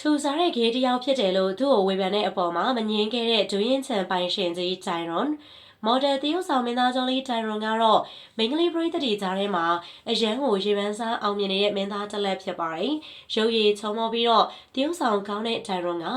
ထူစားတဲ့ဂေးတစ်ယောက်ဖြစ်တယ်လို့သူ့ကိုဝေဖန်တဲ့အပေါ်မှာမငင်းခဲ့တဲ့ဒူးရင်ချန်ပိုင်ရှင်ကြီးဂျိုင်ရွန်မော်ဒယ်တရုတ်ဆောင်မင်းသားကျောင်းလေးဂျိုင်ရွန်ကတော့မိန်းကလေးပရိသတ်တွေကြားထဲမှာအရန်ကိုရေပန်းစားအောင်မြင်နေတဲ့မင်းသားတစ်လက်ဖြစ်ပါတယ်။ရုပ်ရည်ချုံမောပြီးတော့တရုတ်ဆောင်ကောင်းတဲ့ဂျိုင်ရွန်က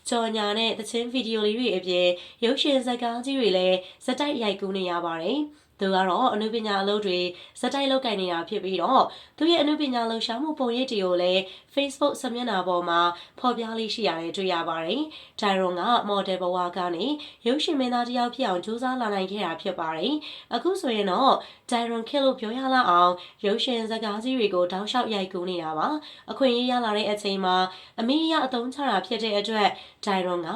ကြော်ညာနဲ့သချင်းဗီဒီယိုလေးတွေအပြင်ရုပ်ရှင်ဇာတ်ကားကြီးတွေလည်းဇက်တိုက်ရိုက်ကူးနေရပါတယ်။သူကတော့အနုပညာအလုပ်တွေဇက်တိုက်လုပ်ကိုင်နေတာဖြစ်ပြီးတော့သူရဲ့အနုပညာလှူရှာမှုပုံရိပ်တွေကိုလည်း Facebook စာမျက်နှာပေါ်မှာဖော်ပြလေးရှိရတယ်တွေ့ရပါတယ်။ဂျိုင်ရွန်ကမော်ဒယ်ဘဝကနေရုပ်ရှင်မင်းသားတစ်ယောက်ဖြစ်အောင်ကြိုးစားလာနိုင်ခဲ့တာဖြစ်ပါတယ်။အခုဆိုရင်တော့ဂျိုင်ရွန်ခက်လို့ပြောရလောက်အောင်ရုပ်ရှင်ဇာတ်ကားကြီးတွေကိုတောက်လျှောက်ရိုက်ကူးနေတာပါ။အခွင့်အရေးရလာတဲ့အချိန်မှာအမေရအသုံးချတာဖြစ်တဲ့အတွက်ဂျိုင်ရွန်က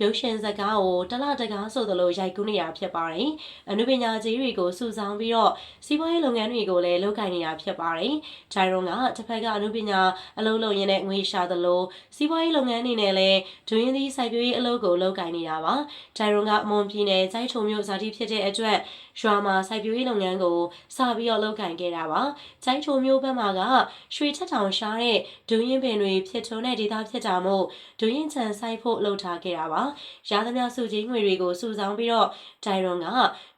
ရုပ်ရှင်ဇာတ်ကားကိုတလတကားဆိုသလိုရိုက်ကူးနေတာဖြစ်ပါတယ်။အနုပညာကြီးတွေကိုစုဆောင်းပြီးတော့စီးပွားရေးလုပ်ငန်းတွေကိုလည်းလုပ်ကိုင်နေတာဖြစ်ပါတယ်။ဂျိုင်ရွန်ကတစ်ဖက်ကအနုပညာအလုပ်လုပ်ရင်းနဲ့ငွေရှာသလိုစီးပွားရေးလုပ်ငန်းတွေနဲ့လည်းဒွင်းသီးစိုက်ပျိုးရေးအလုပ်ကိုလုပ်ကိုင်နေတာပါ။ဂျိုင်ရွန်ကမွန်ပြည်နယ်စိုက်ထုံမြို့ဇာတိဖြစ်တဲ့အတွက်ရွာမှာစိုက်ပျိုးရေးလုပ်ငန်းကိုစပြီးတော့လုပ်ကိုင်ခဲ့တာပါ။စိုက်ထုံမြို့ဘက်မှာကရွှေချက်ထောင်ရှားတဲ့ဒူးရင်ပင်တွေဖြစ်ထွန်းတဲ့ဒေသဖြစ်တာမို့ဒူးရင်ချန်စိုက်ဖို့လှုပ်ထားခဲ့တာပါ။ရာသမျှစုကြီးငွေတွေကိုစုဆောင်းပြီးတော့ဂျိုင်ရွန်က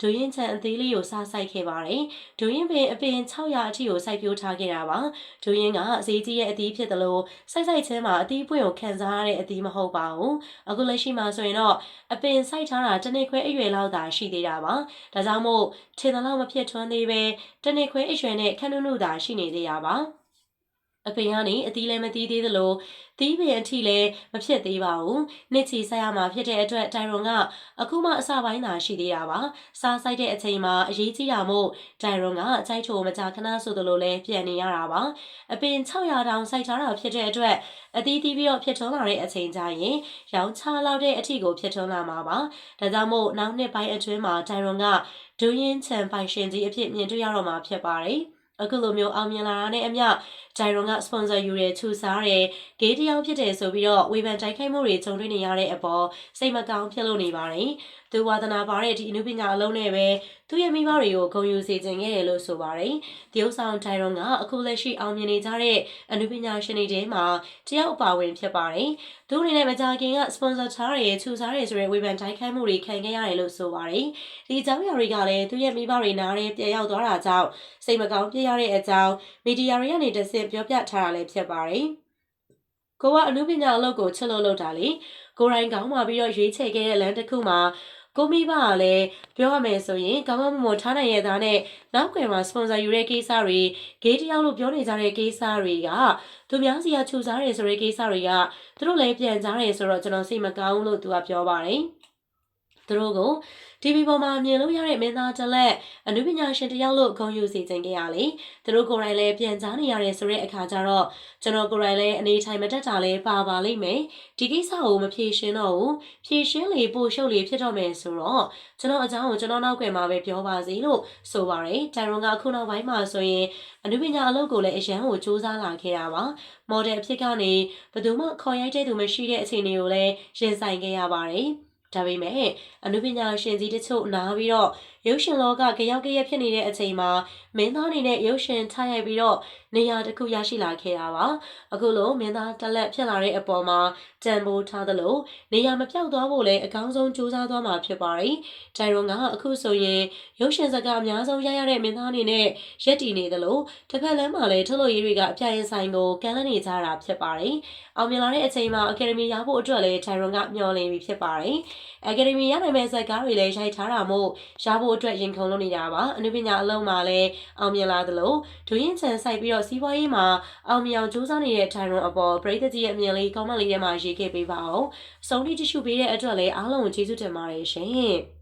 ဒူးရင်ချန်အသေးလေးကိုစစိုက်ခဲ့ပါတယ်။ဒူးရင်ပင်အပင်600အထိကိုစိုက်ပျိုးထားခဲ့တာပါ။ဒူးရင်ကဈေးကြီးရဲ့အသီးဖြစ်တယ်လို့စိုက်ချင်းမှာအသီးပွင့်ကိုခံစားရတဲ့အသီးမဟုတ်ပါဘူး။အခုလက်ရှိမှာဆိုရင်တော့အပင်စိုက်ထားတာတစ်နှစ်ခွဲအရွယ်လောက်သာရှိသေးတာပါ။ဒါကြောင့်မို့ထင်သလောက်မဖြစ်ထွန်းသေးပဲတစ်နှစ်ခွဲအရွယ်နဲ့ခန့်နုသာရှိနေသေးတာပါ။အပင်ကနေအသီးလည်းမသီးသေးသလိုသီးပင်အထိလည်းမဖြစ်သေးပါဘူး။နှစ်ချီဆက်ရမှာဖြစ်တဲ့အတွက်တိုင်ရွန်ကအခုမှအစပိုင်းသာရှိသေးတာပါ။စားဆိုင်တဲ့အချိန်မှာအရေးကြီးတာမို့တိုင်ရွန်ကကြိုက်ထိုမကြာခဏဆိုသလိုလည်းပြန်နေရတာပါ။အပင်600တောင်စိုက်ထားတာဖြစ်တဲ့အတွက်အသီးသီးပြီးတော့ဖြစ်ထွန်းလာတဲ့အချိန်ကျရင်ရောင်ချလောက်တဲ့အထိကိုဖြစ်ထွန်းလာမှာပါ။ဒါကြောင့်မို့နောက်နှစ်ပိုင်းအတွင်းမှာတိုင်ရွန်ကဒူးရင်ချန်ပိုင်ရှင်ကြီးအဖြစ်မြင်တွေ့ရတော့မှာဖြစ်ပါတယ်။အခုလိုမျိုးအောင်မြင်လာတာနဲ့အမျှဂျိုင်ရွန်ကစပွန်ဆာယူတဲ့ထူစားတဲ့ဂေးတစ်ယောက်ဖြစ်တယ်ဆိုပြီးတော့ဝေဖန်တိုက်ခိုက်မှုတွေကြုံတွေ့နေရတဲ့အပေါ်စိတ်မကောင်းဖြစ်လို့နေပါတယ်။သူဝါသနာပါတဲ့ဒီအနုပညာအလုံးနဲ့ပဲသူ့ရဲ့မိဘတွေကိုဂုဏ်ယူစေခြင်းခဲ့တယ်လို့ဆိုပါတယ်။တရုတ်ဆောင်ဂျိုင်ရွန်ကအခုလက်ရှိအောင်မြင်နေကြတဲ့အနုပညာရှင်တွေထဲမှာတယောက်အပါဝင်ဖြစ်ပါတယ်။သူအနေနဲ့မကြာခင်ကစပွန်ဆာထားတဲ့ထူစားတဲ့ဆိုတဲ့ဝေဖန်တိုက်ခိုက်မှုတွေခံခဲ့ရတယ်လို့ဆိုပါတယ်။ဒီအကြောင်းအရာတွေကလည်းသူ့ရဲ့မိဘတွေနားထဲပြန်ရောက်သွားတာကြောင့်စိတ်မကောင်းဖြစ်ရတဲ့အကြောင်းမီဒီယာတွေကနေတဆင့်ပြောပြထားတာလည်းဖြစ်ပါတယ်။ကိုကအနုပညာအလုပ်ကိုချစ်လို့လုပ်တာလေကိုရိုင်းကောင်းမှပြီးတော့ရွေးချယ်ခဲ့တဲ့လမ်းတစ်ခုမှာကိုမိဘကလည်းပြောရမယ်ဆိုရင်ကောင်းကောင်းမွန်မွန်ထားနိုင်ရသားနဲ့နောက်ကွယ်မှာစပွန်ဆာယူတဲ့ကိစ္စတွေဂေးတယောက်လို့ပြောနေကြတဲ့ကိစ္စတွေကသူများစီကချူစားတယ်ဆိုတဲ့ကိစ္စတွေကသူတို့လည်းပြန်ကြားတယ်ဆိုတော့ကျွန်တော်စိတ်မကောင်းလို့သူကပြောပါတယ်။သူတို့ကို TV ပေါ်မှာမြင်လို့ရတဲ့မင်းသားတစ်လက်အနုပညာရှင်တစ်ယောက်လို့ဂုဏ်ယူစေခြင်းခဲ့ရလေသူတို့ကိုယ်တိုင်လည်းပြန်ကြားနေရတယ်ဆိုတဲ့အခါကျတော့ကျွန်တော်ကိုယ်တိုင်လည်းအနေထိုင်မတက်တာလည်းပါလိမ့်မယ်ဒီကိစ္စကိုမဖြေရှင်းတော့ဘူးဖြေရှင်းလေပို့ရှုပ်လေဖြစ်တော့မယ်ဆိုတော့ကျွန်တော်အကြောင်းကိုကျွန်တော်နောက်ွယ်မှာပဲပြောပါစေလို့ဆိုပါတယ်တိုင်ရွန်ကခုနောက်ပိုင်းမှာဆိုရင်အနုပညာအလုပ်ကိုလည်းအရန်ကိုစူးစမ်းလာခဲ့တာပါမော်ဒယ်အဖြစ်ကနေဘယ်သူမှခေါ်ရိုက်တဲ့သူမရှိတဲ့အခြေအနေကိုလည်းရင်ဆိုင်ခဲ့ရပါတယ်ဒါပေမဲ့အနုပညာရှင်ကြီးတချို့နားပြီးတော့ရုပ်ရှင်လောကကြောက်ကြရဖြစ်နေတဲ့အချိန်မှာမင်းသားအနေနဲ့ရုပ်ရှင်ထားရိုက်ပြီးတော့နေရာတစ်ခုရရှိလာခဲ့တာပါအခုလိုမင်းသားတက်လက်ဖြစ်လာတဲ့အပေါ်မှာတန်ဖိုးထားသလိုနေရာမပြောက်သွားဖို့လည်းအကောင်းဆုံးကြိုးစားသွားမှာဖြစ်ပါတယ်ဂျိုင်ရွန်ကအခုဆိုရင်ရုပ်ရှင်ဇာတ်ကားအများဆုံးရရတဲ့မင်းသားအနေနဲ့ရက်တည်နေသလိုတစ်ဖက်လမ်းမှာလည်းထုတ်လို့ရေးတွေကအပြိုင်ဆိုင်ကိုကန်လန့်နေကြတာဖြစ်ပါတယ်အောင်မြင်လာတဲ့အချိန်မှာအကယ်ဒမီရဖို့အတွက်လည်းဂျိုင်ရွန်ကမျှော်လင့်ပြီးဖြစ်ပါတယ်အကယ်ဒမီရနိုင်မဲ့ဇာတ်ကားတွေလည်းရိုက်ထားတာမို့ရဖို့အတွက်ရင်ခုန်လို့နေတာပါအနုပညာအလုံးမှာလည်းအောင်မြင်လာသလိုဒူးရင်ချန်စိုက်ပြီးတော့စီးပွားရေးမှာအောင်မြင်အောင်ကြိုးစားနေတဲ့ဂျိုင်ရွန်အပေါ်ပရိသတ်ကြီးရဲ့အမြင်လေးကောမန့်လေးထဲမှာရေးခဲ့ပေးပါအောင်စုံထိကြည့်ရှုပေးတဲ့အတွက်လည်းအားလုံးကိုကျေးဇူးတင်ပါတယ်ရှင်